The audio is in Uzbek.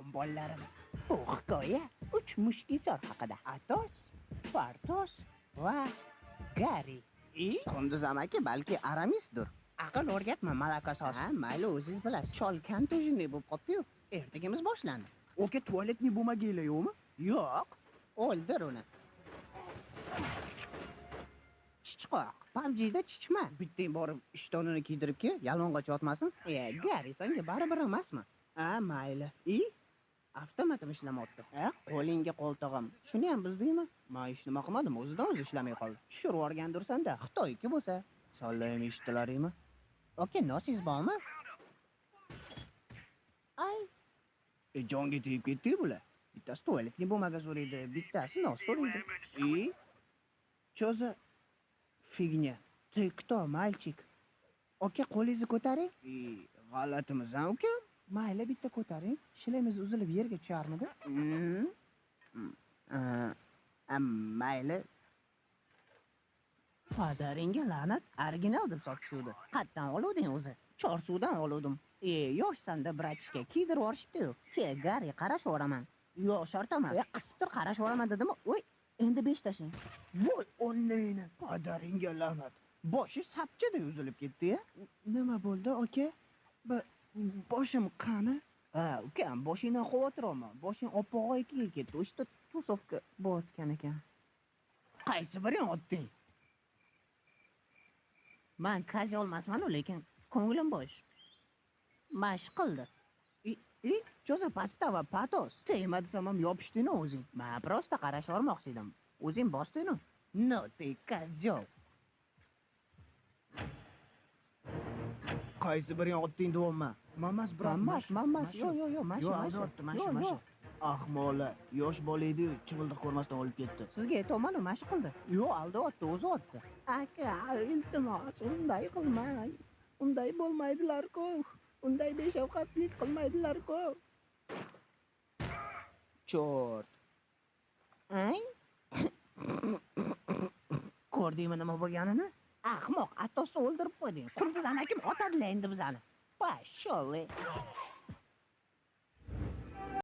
Salom bolalarim. Bu hikoya 3 mushketyor haqida. Atos, Portos va Gari. Qunduz amaki balki Aramisdir. Aql o'rgatma, malakasos. Ha, mayli o'zingiz bilasiz. Chol kantojinday bo'lib qopti-yu. Ertagimiz boshlandi. Oka tualetni bo'lmaganlar yo'qmi? Yo'q. O'ldir uni. Chichqoq. PUBG'da chichma. Bittang borib ishtonini kiydiribki, yalang'och yotmasin. Gari, senga baribir emasmi? Ha, mayli. Avtomatim ishlamayapti. Qo'lingga qo'ltig'im. Shuni ham buzdingmi? Men hech nima qilmadim, o'zidan o'zi ishlamay qoldi. Tushirib yuborgandirsan-da, Xitoyki bo'lsa. Sollayim eshitilaringmi? Oka, nosingiz bormi? Ay, Jonga tegib ketdi bular. bittasi tualetli bo'lmaga so'raydi, bittasi nos so'raydi. Что за figня? Ты кто, мальчик? Oka, qo'lingizni ko'taring. G'alatimiz, ha, uka? Mayli, bitta ko'taring. Shilamiz uzilib yerga tusharmidi? Mayli. Padaringga la'nat, original deb sotishuvdi. Qayerdan oluvding o'zi? Chorsuvdan oluvdim. Yoshsanda, bratishka, kiydirib yuborishibdi-yu. Gari, qarashib yuboraman. Yo'q, shartaman. Qisib tur, qarashib yuboraman dedimi? Voy, endi 5 tashing. Voy, onnayni, padaringga la'nat. Boshi sapchada uzilib ketdi-ya. Nima bo'ldi, aka? Boshim qani? Ha, ukam, boshingdan xavotir olma. Boshing oppoq-oyikiga ketdi. O'shda tusovka bo'layotgan ekan. Qaysi biring otding? Men kajol emasman-ku, lekin ko'nglim bo'sh. Mashq qildi. Cho'za pasta va patos. Tegma desam ham yopishding o'zing. Men prosta qarashib yubormoqchi edim. O'zing bosding-ku. No, ты козёл. Qaysi biring otding deyapman? Mamas, brat, Mash. Yo'q, mash. Yo'q. Ahmoqlar, yosh bola edi, chivildiq ko'rmasdan olib ketdi. Sizga aytolmanu, mashq qildi. Yo'q, aldayapti, o'zi otdi. Aka, iltimos, unday qilmang. Unday bo'lmaydilar-ku. Unday beshafqatlik qilmaydilar-ku. Chort. Ay? Ko'rdingmi nima bo'lganini? Ahmoq, Atosni o'ldirib qo'yding. Qunduz amakim otadilar endi bizani. Pashole.